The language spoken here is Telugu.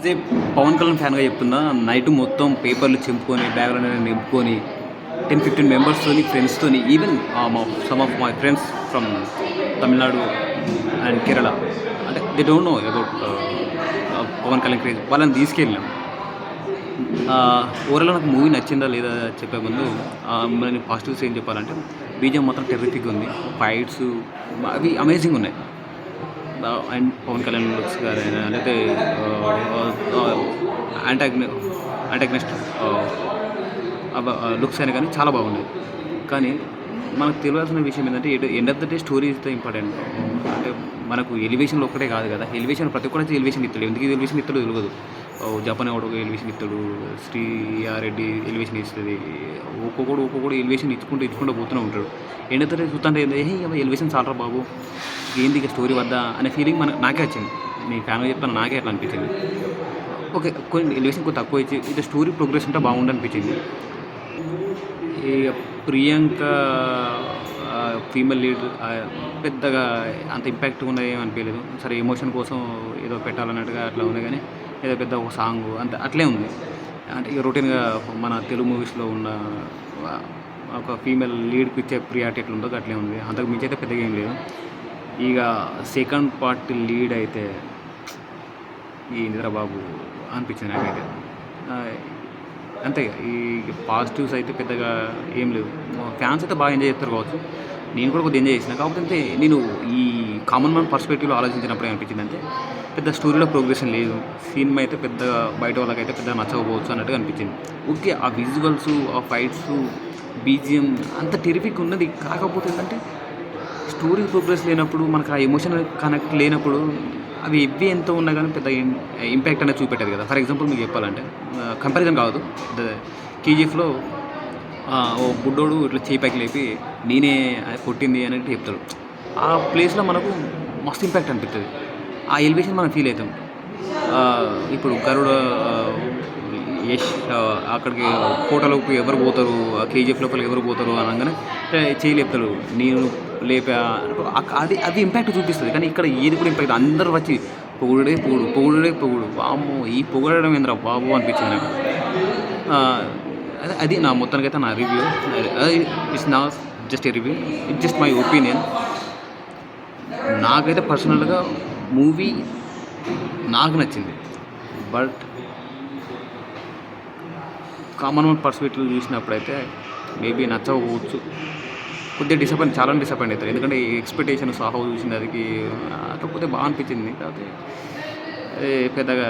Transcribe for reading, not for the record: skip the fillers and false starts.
అదే పవన్ కళ్యాణ్ ఫ్యాన్గా చెప్తున్నా. నైట్ మొత్తం పేపర్లు చింపుకొని బ్యాగ్లో నింపుకొని 10-15 మెంబర్స్తోని ఫ్రెండ్స్తోని even some of my friends from Tamil Nadu and Kerala, అంటే they don't know about Pawan Kalyan craze, వాళ్ళని తీసుకెళ్ళాం. ఓవరాల్‌గా నాకు మూవీ నచ్చిందా లేదా చెప్పే ముందు నేను పాజిటివ్స్ ఏం చెప్పాలంటే, బీజిఎం మాత్రం టెర్రిఫిక్‌గా ఉంది. ఫైట్స్ అవి అమేజింగ్ ఉన్నాయి. అండ్ పవన్ కళ్యాణ్ లుక్స్ గారైనా లేకపోతే యాంటాగనిస్ట్ లుక్స్ అయినా కానీ చాలా బాగున్నాయి. కానీ మనకు తెలియాల్సిన విషయం ఏంటంటే, end of the day story is the important. అంటే మనకు ఎలివేషన్లో ఒక్కటే కాదు కదా, ఎలివేషన్ ప్రతి ఒక్కరైతే ఎలివేషన్ ఇస్తాడు. ఎందుకు ఎలివేషన్ ఇస్తాడో తెలియదు. జపాన్ వాడు ఒక ఎలివేషన్ ఇస్తాడు, శ్రీయారెడ్డి ఎలివేషన్ ఇస్తుంది, ఒక్కొక్కడు ఎలివేషన్ ఇచ్చుకుంటూ పోతూనే ఉంటాడు. ఎండ్ ఆఫ్ ద డే చూస్తుంటే ఎలివేషన్ చాలరా బాబు, ఏంది ఇక స్టోరీ వద్దా అనే ఫీలింగ్ నాకే వచ్చింది. నీ ఫ్యామిలీ చెప్తాను, నాకే అట్లా అనిపించింది. ఓకే, కొన్ని ఎలివేషన్ కొంచెం తక్కువ ఇచ్చి ఇది స్టోరీ ప్రోగ్రెస్ ఉంటే బాగుండు అనిపించింది. ఈ ప్రియాంక ఫీమేల్ లీడ్ పెద్దగా అంత ఇంపాక్ట్గా ఉన్నది ఏమనిపించలేదు. సరే ఎమోషన్ కోసం ఏదో పెట్టాలన్నట్టుగా అట్లా ఉంది, కానీ ఏదో పెద్ద ఒక సాంగ్ అంత అట్లే ఉంది. అంటే ఇక రొటీన్గా మన తెలుగు మూవీస్లో ఉన్న ఒక ఫీమేల్ లీడ్కి ఇచ్చే ప్రియారిటీ ఎట్లా ఉందో అట్లే ఉంది. అంతకు మించి అయితే పెద్దగా ఏం లేదు. ఇక సెకండ్ పార్ట్ లీడ్ అయితే ఈ ఇంద్రబాబు అనిపించింది నాకైతే. అంతే. ఈ పాజిటివ్స్ అయితే పెద్దగా ఏం లేవు. ఫ్యాన్స్ అయితే బాగా ఎంజాయ్ చేస్తారు కావచ్చు, నేను కూడా కొద్దిగా ఎంజాయ్ చేసిన. కాకపోతే నేను ఈ కామన్ మ్యాన్ పర్స్పెక్టివ్లో ఆలోచించినప్పుడు ఏమనిపించింది అంటే, పెద్ద స్టోరీలో ప్రోగ్రెషన్ లేదు, సినిమా అయితే పెద్దగా బయట వాళ్ళకైతే పెద్దగా నచ్చకపోవచ్చు అన్నట్టుగా అనిపించింది. ఓకే, ఆ విజువల్స్, ఆ ఫైట్స్, బీజిఎం అంత టెరిఫిక్ ఉన్నది. కాకపోతే ఏంటంటే స్టోరీ ప్రోగ్రెస్ లేనప్పుడు, మనకు ఆ ఎమోషనల్ కనెక్ట్ లేనప్పుడు అవి ఎంత ఉన్నా కానీ పెద్ద ఇంపాక్ట్ అనేది చూపెట్టదు కదా. ఫర్ ఎగ్జాంపుల్ మీకు చెప్పాలంటే, కంపారిజన్ కాదు, కేజీఎఫ్లో ఓ బుడ్డోడు ఇట్లా చేయి పైకి లేపి నేనే కొట్టింది అనేది చెప్తాడు. ఆ ప్లేస్లో మనకు మస్తు ఇంపాక్ట్ అనిపిస్తుంది, ఆ ఎలివేషన్ మనం ఫీల్ అవుతాం. ఇప్పుడు గరుడ యష్ అక్కడికి ఫోటోలోకి ఎవరు పోతారు, కేజీఎఫ్ లోపలికి ఎవరు పోతారు అనగానే చేయి లేపుతాడు, నేను లేపా, అది ఇంపాక్ట్ చూపిస్తుంది. కానీ ఇక్కడ ఏది కూడా ఇంపాక్ట్, అందరూ వచ్చి పొగుడే వామ్మో ఈ పొగడడం ఏంద్రా బాబు అనిపించింది నాకు. అది నా మొత్తానికైతే నా రివ్యూ. ఇట్స్ నా just a review, it's just my opinion. నాకైతే పర్సనల్గా మూవీ నాకు నచ్చింది. బట్ కామన్ మ్యాన్ పర్స్పెక్టివ్ చూసినప్పుడైతే మేబీ నచ్చకపోవచ్చు, కొద్దిగా చాలా డిసప్పాయింట్ అవుతారు. ఎందుకంటే ఎక్స్పెక్టేషన్ సాహో చూసిన దానికి కాకపోతే బాగా అనిపించింది. కాకపోతే పెద్దగా